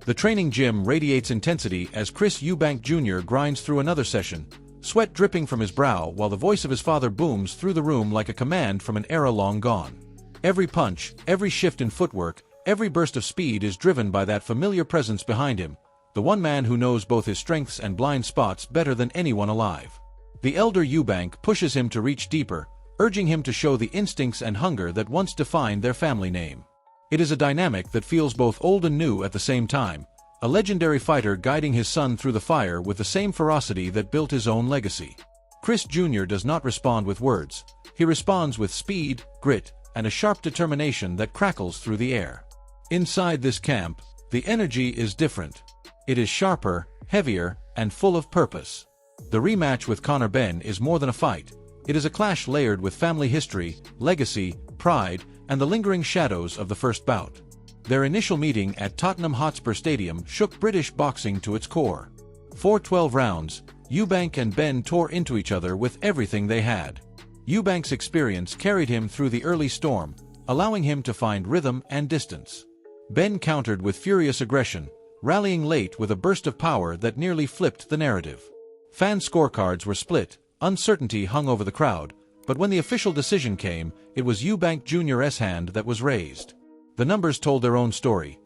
The training gym radiates intensity as Chris Eubank Jr. grinds through another session, sweat dripping from his brow while the voice of his father booms through the room like a command from an era long gone. Every punch, every shift in footwork, every burst of speed is driven by that familiar presence behind him, the one man who knows both his strengths and blind spots better than anyone alive. The elder Eubank pushes him to reach deeper, urging him to show the instincts and hunger that once defined their family name. It is a dynamic that feels both old and new at the same time, a legendary fighter guiding his son through the fire with the same ferocity that built his own legacy. Chris Jr. does not respond with words, he responds with speed, grit, and a sharp determination that crackles through the air. Inside this camp, the energy is different. It is sharper, heavier, and full of purpose. The rematch with Benn is more than a fight. It is a clash layered with family history, legacy, pride, and the lingering shadows of the first bout. Their initial meeting at Tottenham Hotspur Stadium shook British boxing to its core. For 12 rounds, Eubank and Benn tore into each other with everything they had. Eubank's experience carried him through the early storm, allowing him to find rhythm and distance. Benn countered with furious aggression, rallying late with a burst of power that nearly flipped the narrative. Fan scorecards were split, uncertainty hung over the crowd, but when the official decision came, it was Eubank Jr.'s hand that was raised. The numbers told their own story.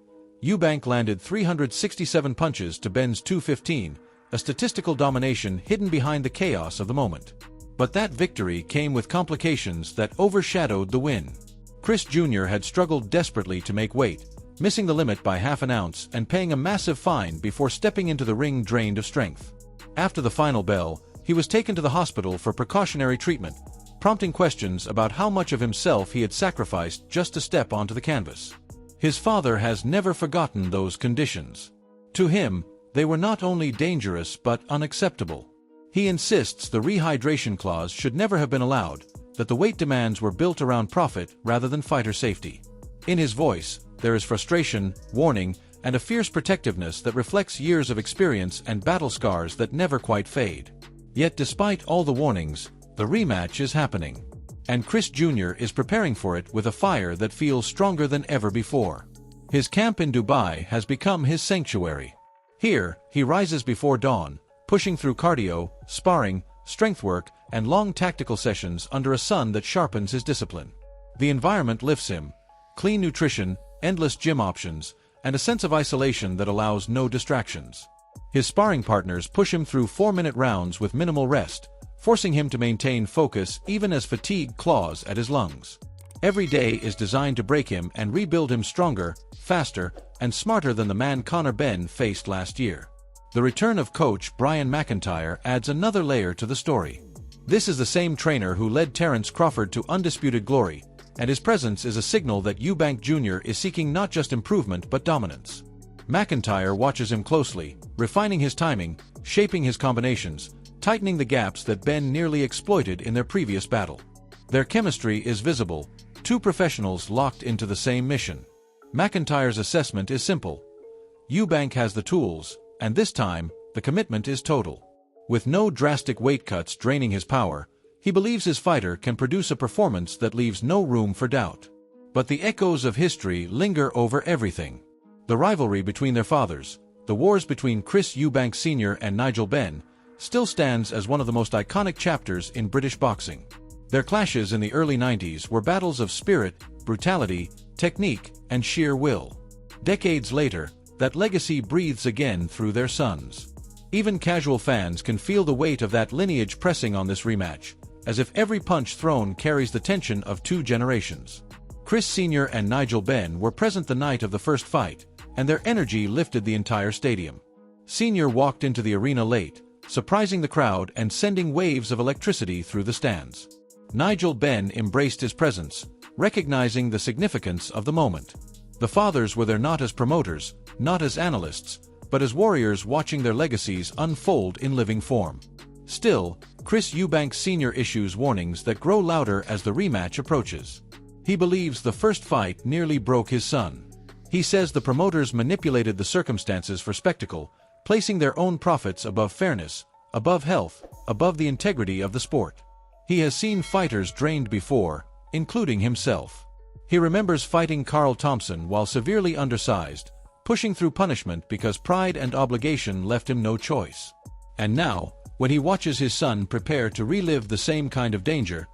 Eubank landed 367 punches to Benn's 215, a statistical domination hidden behind the chaos of the moment. But that victory came with complications that overshadowed the win. Chris Jr. had struggled desperately to make weight, missing the limit by half an ounce and paying a massive fine before stepping into the ring drained of strength. After the final bell, he was taken to the hospital for precautionary treatment, prompting questions about how much of himself he had sacrificed just to step onto the canvas. His father has never forgotten those conditions. To him, they were not only dangerous but unacceptable. He insists the rehydration clause should never have been allowed, that the weight demands were built around profit rather than fighter safety. In his voice, there is frustration, warning, and a fierce protectiveness that reflects years of experience and battle scars that never quite fade. Yet despite all the warnings, the rematch is happening. And Chris Jr. is preparing for it with a fire that feels stronger than ever before. His camp in Dubai has become his sanctuary. Here, he rises before dawn, pushing through cardio, sparring, strength work, and long tactical sessions under a sun that sharpens his discipline. The environment lifts him. Clean nutrition, endless gym options, and a sense of isolation that allows no distractions. His sparring partners push him through 4-minute rounds with minimal rest, forcing him to maintain focus even as fatigue claws at his lungs. Every day is designed to break him and rebuild him stronger, faster, and smarter than the man Benn faced last year. The return of coach Brian McIntyre adds another layer to the story. This is the same trainer who led Terence Crawford to undisputed glory, and his presence is a signal that Eubank Jr. is seeking not just improvement but dominance. McIntyre watches him closely, refining his timing, shaping his combinations, tightening the gaps that Benn nearly exploited in their previous battle. Their chemistry is visible, two professionals locked into the same mission. McIntyre's assessment is simple. Eubank has the tools, and this time, the commitment is total. With no drastic weight cuts draining his power, he believes his fighter can produce a performance that leaves no room for doubt. But the echoes of history linger over everything. The rivalry between their fathers, the wars between Chris Eubank Sr. and Nigel Benn, still stands as one of the most iconic chapters in British boxing. Their clashes in the early 90s were battles of spirit, brutality, technique, and sheer will. Decades later, that legacy breathes again through their sons. Even casual fans can feel the weight of that lineage pressing on this rematch, as if every punch thrown carries the tension of two generations. Chris Sr. and Nigel Benn were present the night of the first fight, and their energy lifted the entire stadium. Sr. walked into the arena late, surprising the crowd and sending waves of electricity through the stands. Nigel Benn embraced his presence, recognizing the significance of the moment. The fathers were there not as promoters, not as analysts, but as warriors watching their legacies unfold in living form. Still, Chris Eubank Sr. issues warnings that grow louder as the rematch approaches. He believes the first fight nearly broke his son. He says the promoters manipulated the circumstances for spectacle, placing their own profits above fairness, above health, above the integrity of the sport. He has seen fighters drained before, including himself. He remembers fighting Carl Thompson while severely undersized, pushing through punishment because pride and obligation left him no choice. And now, when he watches his son prepare to relive the same kind of danger,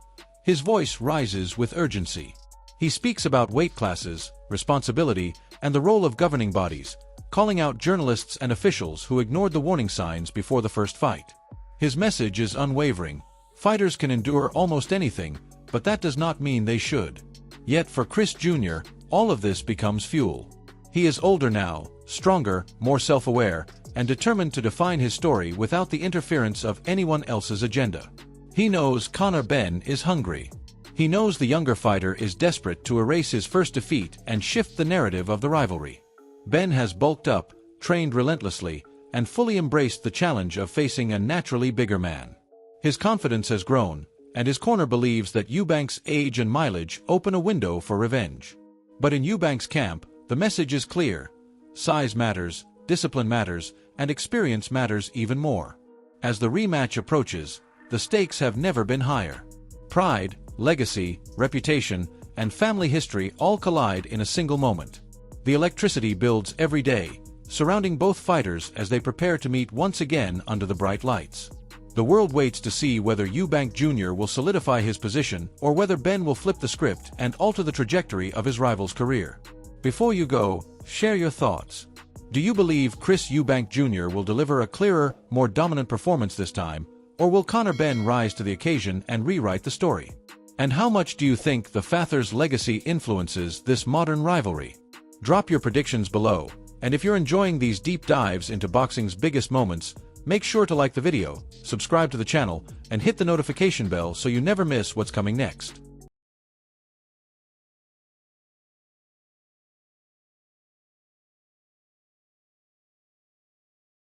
his voice rises with urgency. He speaks about weight classes, responsibility, and the role of governing bodies, calling out journalists and officials who ignored the warning signs before the first fight. His message is unwavering. Fighters can endure almost anything, but that does not mean they should. Yet for Chris Jr., all of this becomes fuel. He is older now, stronger, more self-aware, and determined to define his story without the interference of anyone else's agenda. He knows Benn is hungry. He knows the younger fighter is desperate to erase his first defeat and shift the narrative of the rivalry. Benn has bulked up, trained relentlessly, and fully embraced the challenge of facing a naturally bigger man. His confidence has grown, and his corner believes that Eubank's age and mileage open a window for revenge. But in Eubank's camp, the message is clear. Size matters, discipline matters, and experience matters even more. As the rematch approaches, the stakes have never been higher. Pride, legacy, reputation, and family history all collide in a single moment. The electricity builds every day, surrounding both fighters as they prepare to meet once again under the bright lights. The world waits to see whether Eubank Jr. will solidify his position or whether Benn will flip the script and alter the trajectory of his rival's career. Before you go, share your thoughts. Do you believe Chris Eubank Jr. will deliver a clearer, more dominant performance this time, or will Benn rise to the occasion and rewrite the story? And how much do you think the father's legacy influences this modern rivalry? Drop your predictions below, and if you're enjoying these deep dives into boxing's biggest moments, make sure to like the video, subscribe to the channel, and hit the notification bell so you never miss what's coming next.